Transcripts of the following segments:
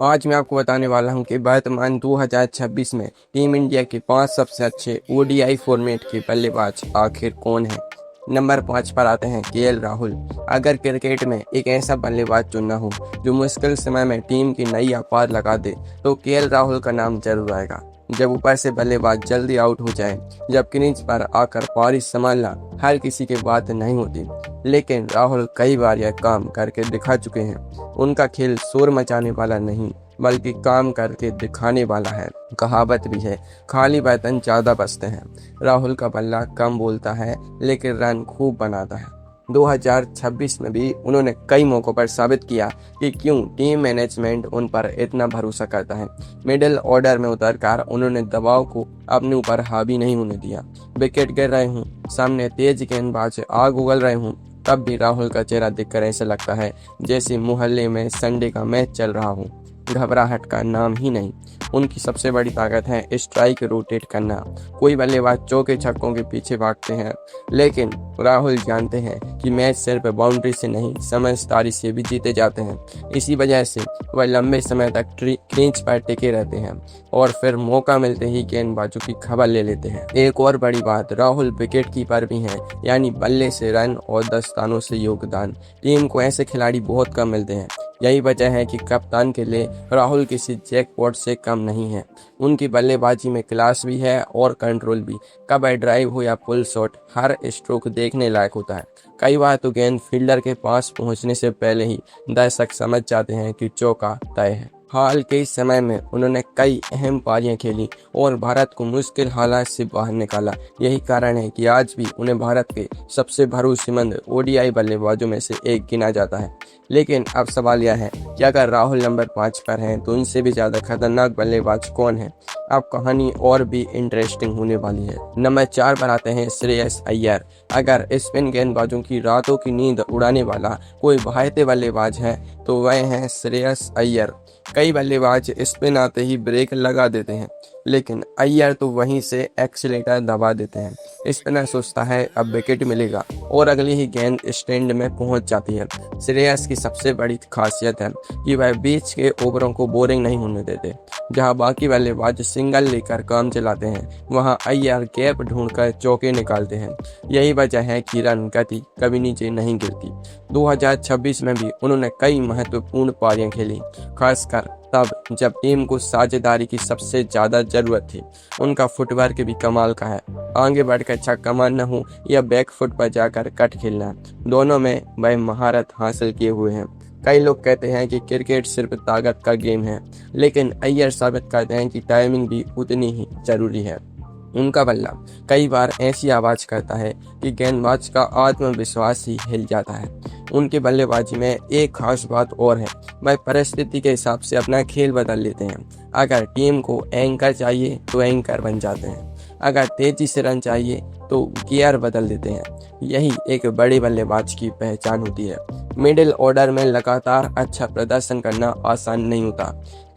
आज मैं आपको बताने वाला हूं कि वर्तमान 2026 में टीम इंडिया के 5 सबसे अच्छे ओडीआई फॉर्मेट के बल्लेबाज आखिर कौन हैं। नंबर 5 पर आते हैं केएल राहुल। अगर क्रिकेट में एक ऐसा बल्लेबाज चुनना हो जो मुश्किल समय में टीम की नई पार लगा दे तो केएल राहुल का नाम जरूर आएगा। जब ऊपर से बल्लेबाज जल्दी आउट हो जाए, जब क्रीज पर आकर पारी संभालना हर किसी की बात नहीं होती, लेकिन राहुल कई बार यह काम करके दिखा चुके हैं। उनका खेल शोर मचाने वाला नहीं बल्कि काम करके दिखाने वाला है। कहावत भी है, खाली बर्तन ज्यादा बजते हैं। राहुल का बल्ला कम बोलता है लेकिन रन खूब बनाता है। 2026 में भी उन्होंने कई मौकों पर साबित किया कि क्यों टीम मैनेजमेंट उन पर इतना भरोसा करता है। मिडिल ऑर्डर में उतरकर उन्होंने दबाव को अपने ऊपर हावी नहीं होने दिया। विकेट गिर रहे हूँ, सामने तेज गेंदबाज आग उगल रहे हूँ, तब भी राहुल का चेहरा देखकर ऐसा लगता है जैसे मोहल्ले में संडे का मैच चल रहा हो। घबराहट का नाम ही नहीं। उनकी सबसे बड़ी ताकत है स्ट्राइक रोटेट करना। कोई बल्लेबाज चौके छक्कों के पीछे भागते हैं, लेकिन राहुल जानते हैं कि मैच सिर्फ बाउंड्री से नहीं समझदारी से भी जीते जाते हैं। इसी वजह से वह लंबे समय तक क्रीज पर टिके रहते हैं और फिर मौका मिलते ही गेंदबाजों की खबर ले लेते हैं। एक और बड़ी बात, राहुल विकेट कीपर भी हैं, यानी बल्ले से रन और दस्तानों से योगदान। टीम को ऐसे खिलाड़ी बहुत कम मिलते हैं। यही वजह है कि कप्तान के लिए राहुल किसी जैकपॉट से कम नहीं है। उनकी बल्लेबाजी में क्लास भी है और कंट्रोल भी। कब ड्राइव हो या पुल शॉट, हर स्ट्रोक देखने लायक होता है। कई बार तो गेंद फील्डर के पास पहुंचने से पहले ही दर्शक समझ जाते हैं कि चौका तय है। हाल के समय में उन्होंने कई अहम पारियां खेली और भारत को मुश्किल हालात से बाहर निकाला। यही कारण है कि आज भी उन्हें भारत के सबसे भरोसेमंद ओडीआई बल्लेबाजों में से एक गिना जाता है। लेकिन अब सवाल यह है कि अगर राहुल नंबर 5 पर हैं तो उनसे भी ज्यादा खतरनाक बल्लेबाज कौन है। अब कहानी और भी इंटरेस्टिंग होने वाली है। नंबर 4 पर आते हैं श्रेयस अय्यर। अगर स्पिन गेंदबाजों की रातों की नींद उड़ाने वाला कोई भारतीय बल्लेबाज है तो वह है श्रेयस अय्यर। कई बल्लेबाज स्पिन आते ही ब्रेक लगा देते हैं, लेकिन अय्यर तो वहीं से एक्सीलेटर दबा देते हैं। स्पिनर सोचता है अब विकेट मिलेगा और अगली ही गेंद स्टैंड में पहुंच जाती है। श्रेयस की सबसे बड़ी खासियत है कि वह बीच के ओवरों को बोरिंग नहीं होने देते। जहां बाकी बल्लेबाज सिंगल लेकर काम चलाते हैं, वहां अय्यर गैप ढूंढकर चौके निकालते हैं। यही वजह है कि रन गति कभी नीचे नहीं गिरती। 2026 में भी उन्होंने कई महत्वपूर्ण पारियां खेली, खासकर तब जब टीम को साझेदारी की सबसे ज्यादा जरूरत थी। उनका फुटवर्क भी कमाल का है। आगे बढ़कर छक्का मारना हो या बैक फुट पर जाकर कट खेलना, दोनों में वह महारत हासिल किए हुए हैं। कई लोग कहते हैं कि क्रिकेट सिर्फ ताकत का गेम है, लेकिन अय्यर साबित करते हैं कि टाइमिंग भी उतनी ही जरूरी है। उनका बल्ला कई बार ऐसी आवाज करता है कि गेंदबाज का आत्मविश्वास ही हिल जाता है। उनके बल्लेबाजी में एक खास बात और है, वह परिस्थिति के हिसाब से अपना खेल बदल लेते हैं। अगर टीम को एंकर चाहिए तो एंकर बन जाते हैं, अगर तेजी से रन चाहिए तो गियर बदल देते हैं। यही एक बड़े बल्लेबाज की पहचान होती है। मिडिल ऑर्डर में लगातार अच्छा प्रदर्शन करना आसान नहीं होता।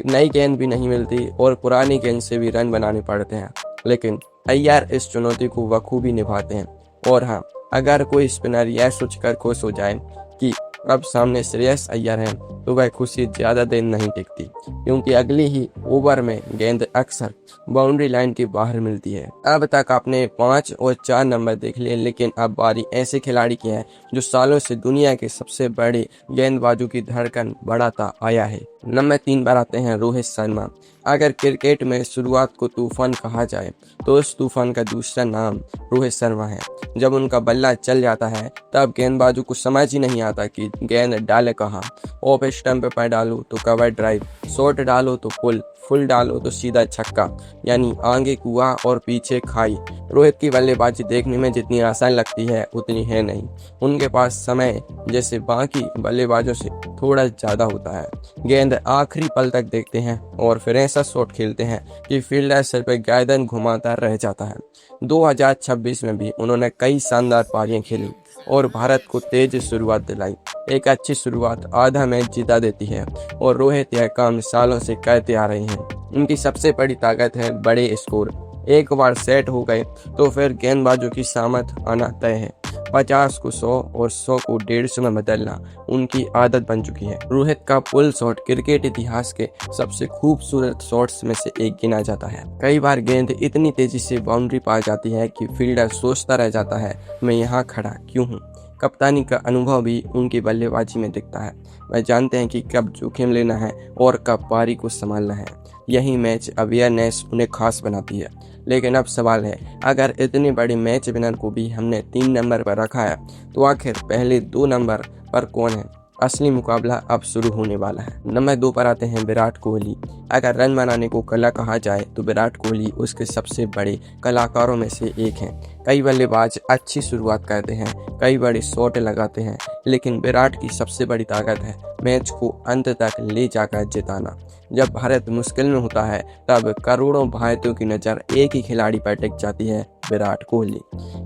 नई गेंद भी नहीं मिलती और पुरानी गेंद से भी रन बनाने पड़ते हैं, लेकिन अय्यर इस चुनौती को बखूबी निभाते हैं। और हाँ, अगर कोई स्पिनर यह सोचकर खुश हो जाए कि अब सामने श्रेयस अय्यर हैं तो वह खुशी ज्यादा देर नहीं टिकती, क्योंकि अगली ही ओवर में गेंद अक्सर बाउंड्री लाइन के बाहर मिलती है। अब तक आपने 5 और 4 नंबर देख लिए, लेकिन अब बारी ऐसे खिलाड़ी की है जो सालों से दुनिया के सबसे बड़े गेंदबाजों की धड़कन बढ़ाता आया है। नंबर 3 पर आते हैं रोहित शर्मा। अगर क्रिकेट में शुरुआत को तूफान कहा जाए तो उस तूफान का दूसरा नाम रोहित शर्मा है। जब उनका बल्ला चल जाता है तब गेंदबाजों को समझ ही नहीं आता कि गेंद डाले कहाँ। ऑफ स्टंप पर डालो तो कवर ड्राइव, शॉर्ट डालो तो पुल, फुल डालो तो सीधा छक्का, यानी आगे कुआं और पीछे खाई। रोहित की बल्लेबाजी देखने में जितनी आसान लगती है उतनी है नहीं। उनके पास समय जैसे बाकी बल्लेबाजों से थोड़ा ज्यादा होता है। गेंद आखिरी पल तक देखते हैं और फिर ऐसा शॉट खेलते हैं कि फील्डर सिर पर गर्दन घुमाता रह जाता है। 2026 में भी उन्होंने कई शानदार पारियां खेली और भारत को तेज शुरुआत दिलाई। एक अच्छी शुरुआत आधा मैच जिता देती है और रोहित यह काम सालों से करते आ रहे हैं। उनकी सबसे बड़ी ताकत है बड़े स्कोर। एक बार सेट हो गए तो फिर गेंदबाजों की सामत आना तय है। 50 को 100 और 100 को 150 में बदलना उनकी आदत बन चुकी है। रोहित का पुल शॉट क्रिकेट इतिहास के सबसे खूबसूरत शॉट्स में से एक गिना जाता है। कई बार गेंद इतनी तेजी से बाउंड्री पा जाती है कि फील्डर सोचता रह जाता है, मैं यहाँ खड़ा क्यों हूँ। कप्तानी का अनुभव भी उनकी बल्लेबाजी में दिखता है। वह जानते हैं कि कब जोखिम लेना है और कब पारी को संभालना है। यही मैच अवेयरनेस उन्हें खास बनाती है। लेकिन अब सवाल है, अगर इतने बड़े मैच विनर को भी हमने 3 नंबर पर रखा है तो आखिर पहले 2 नंबर पर कौन है। असली मुकाबला अब शुरू होने वाला है। नंबर 2 पर आते हैं विराट कोहली। अगर रन बनाने को कला कहा जाए तो विराट कोहली उसके सबसे बड़े कलाकारों में से एक हैं। कई बल्लेबाज अच्छी शुरुआत करते हैं, कई बड़े शॉट लगाते हैं, लेकिन विराट की सबसे बड़ी ताकत है मैच को अंत तक ले जाकर जिताना। जब भारत मुश्किल में होता है तब करोड़ों भारतीयों की नज़र एक ही खिलाड़ी पर टिक जाती है, विराट कोहली।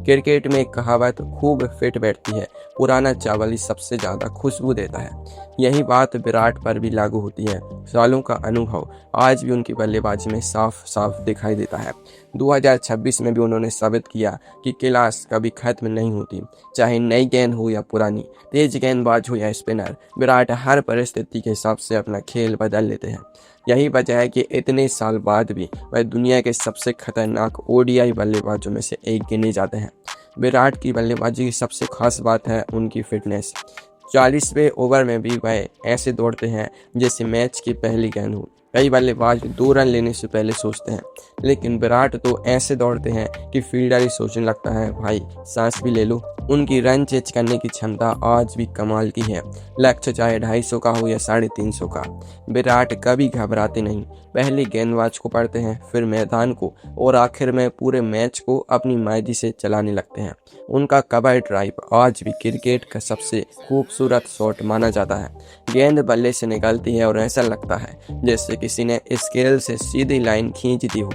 क्रिकेट में एक कहावत खूब फिट बैठती है, पुराना चावल ही सबसे ज़्यादा खुशबू देता है। यही बात विराट पर भी लागू होती है। सालों का अनुभव आज भी उनकी बल्लेबाजी में साफ साफ दिखाई देता है। 2026 में भी उन्होंने साबित किया कि क्लास कभी खत्म नहीं होती, चाहे नई गेंद हो या पुरानी, तेज गेंदबाज हो या स्पिनर। विराट हर परिस्थिति के हिसाब से अपना खेल बदल लेते हैं। यही वजह है कि इतने साल बाद भी वह दुनिया के सबसे खतरनाक ओडीआई बल्लेबाजों में से एक गिने जाते हैं। विराट की बल्लेबाजी की सबसे खास बात है उनकी फिटनेस। 40वें ओवर में भी वह ऐसे दौड़ते हैं जैसे मैच की पहली गेंद हो। कई बल्लेबाज 2 रन लेने से पहले सोचते हैं, लेकिन विराट तो ऐसे दौड़ते हैं कि फील्डर ही सोचने लगता है, भाई सांस भी ले लो। उनकी रन चेज करने की क्षमता आज भी कमाल की है। लक्ष्य चाहे 250 का हो या 350 का, विराट कभी घबराते नहीं। पहले गेंदबाज को पढ़ते हैं, फिर मैदान को, और आखिर में पूरे मैच को अपनी मर्जी से चलाने लगते हैं। उनका कवर ड्राइव आज भी क्रिकेट का सबसे खूबसूरत शॉट माना जाता है। गेंद बल्ले से निकलती है और ऐसा लगता है जैसे किसी ने स्केल से सीधी लाइन खींच दी हो।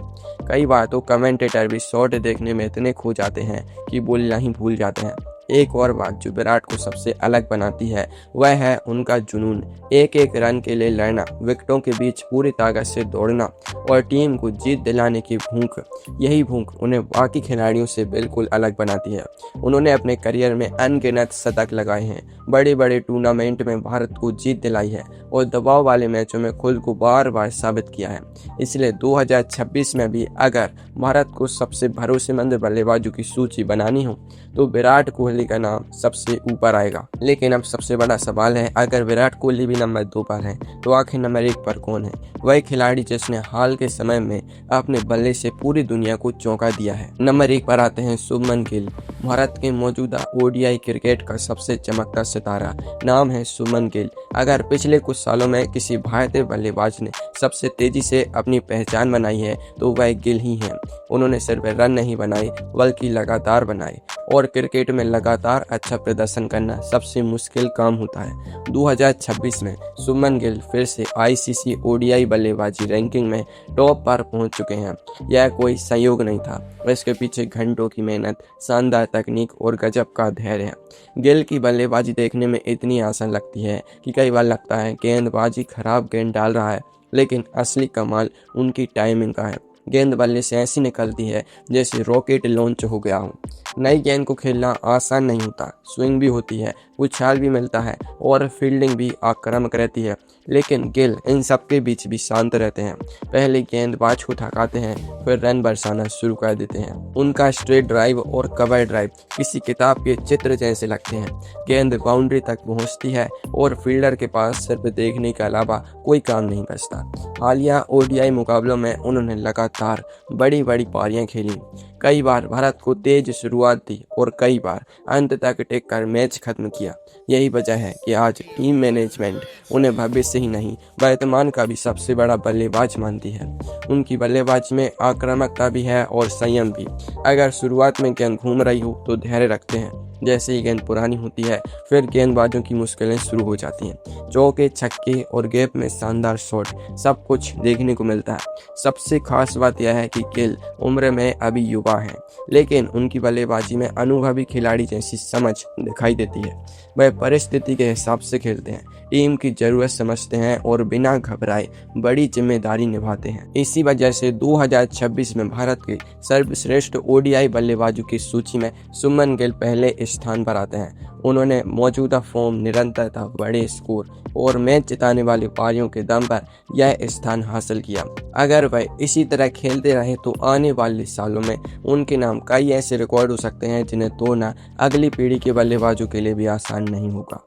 कई बार तो कमेंटेटर भी शॉट देखने में इतने खो जाते हैं कि बोलना ही भूल जाते हैं। एक और बात जो विराट को सबसे अलग बनाती है वह है उनका जुनून। एक एक रन के लिए लड़ना, विकेटों के बीच पूरी ताकत से दौड़ना और टीम को जीत दिलाने की भूख। यही भूख उन्हें बाकी खिलाड़ियों से बिल्कुल अलग बनाती है। उन्होंने अपने करियर में अनगिनत शतक लगाए हैं, बड़े बड़े टूर्नामेंट में भारत को जीत दिलाई है और दबाव वाले मैचों में खुद को बार बार साबित किया है। इसलिए 2026 में भी अगर भारत को सबसे भरोसेमंद बल्लेबाजों की सूची बनानी हो तो विराट कोहली का नाम सबसे ऊपर आएगा। लेकिन अब सबसे बड़ा सवाल है, अगर विराट कोहली भी नंबर 2 पर है तो आखिर नंबर 1 पर कौन है। वही खिलाड़ी जिसने हाल के समय में अपने बल्ले से पूरी दुनिया को चौंका दिया है। नंबर 1 पर आते हैं शुभमन गिल। भारत के मौजूदा ओडीआई क्रिकेट का सबसे चमकता सितारा नाम है शुभमन गिल। अगर पिछले कुछ सालों में किसी भारतीय बल्लेबाज ने सबसे तेजी से अपनी पहचान बनाई है तो वह गिल ही हैं। उन्होंने सिर्फ रन नहीं बनाए बल्कि लगातार बनाए, और क्रिकेट में लगातार अच्छा प्रदर्शन करना सबसे मुश्किल काम होता है। 2026 में शुभमन गिल फिर से आईसीसी ओडीआई बल्लेबाजी रैंकिंग में टॉप पर पहुंच चुके हैं। यह कोई संयोग नहीं था, इसके पीछे घंटों की मेहनत, शानदार तकनीक और गजब का धैर्य है। गिल की बल्लेबाजी देखने में इतनी आसान लगती है कि कई बार लगता है गेंदबाजी खराब गेंद डाल रहा है, लेकिन असली कमाल उनकी टाइमिंग का है। गेंद बल्ले से ऐसी निकलती है जैसे रॉकेट लॉन्च हो गया हो। नई गेंद को खेलना आसान नहीं होता, स्विंग भी होती है, उछाल भी मिलता है और फील्डिंग भी आक्रामक रहती है, लेकिन गिल इन सबके बीच भी शांत रहते हैं। पहले गेंदबाज को थकाते हैं, फिर रन बरसाना शुरू कर देते हैं। उनका स्ट्रेट ड्राइव और कवर ड्राइव किसी किताब के चित्र जैसे लगते हैं। गेंद बाउंड्री तक पहुंचती है और फील्डर के पास सिर्फ देखने के अलावा कोई काम नहीं बचता। हालिया ओडीआई मुकाबलों में उन्होंने लगातार बड़ी बड़ी पारियां खेली। कई बार भारत को तेज शुरुआत दी और कई बार अंत तक टिक कर मैच खत्म किया। यही वजह है कि आज टीम मैनेजमेंट उन्हें भविष्य ही नहीं वर्तमान का भी सबसे बड़ा बल्लेबाज मानती है। उनकी बल्लेबाजी में आक्रामकता भी है और संयम भी। अगर शुरुआत में गेंद घूम रही हो तो धैर्य रखते हैं, जैसे ही गेंद पुरानी होती है फिर गेंदबाजों की मुश्किलें शुरू हो जाती हैं। चौके, छक्के और गैप में शानदार शॉट, सब कुछ देखने को मिलता है। सबसे खास बात यह है कि गिल उम्र में अभी युवा हैं, लेकिन उनकी बल्लेबाजी में अनुभवी खिलाड़ी जैसी समझ दिखाई देती है। वह परिस्थिति के हिसाब से खेलते हैं, टीम की जरूरत समझते हैं और बिना घबराए बड़ी जिम्मेदारी निभाते हैं। इसी वजह से 2026 में भारत के सर्वश्रेष्ठ ओडीआई बल्लेबाजों की सूची में सुमन गिल पहले स्थान पर आते हैं। उन्होंने मौजूदा फॉर्म, निरंतरता, बड़े स्कोर और मैच जिताने वाली पारियों के दम पर यह स्थान हासिल किया। अगर वह इसी तरह खेलते रहे तो आने वाले सालों में उनके नाम कई ऐसे रिकॉर्ड हो सकते हैं जिन्हें तोड़ना अगली पीढ़ी के बल्लेबाजों के लिए भी आसान नहीं होगा।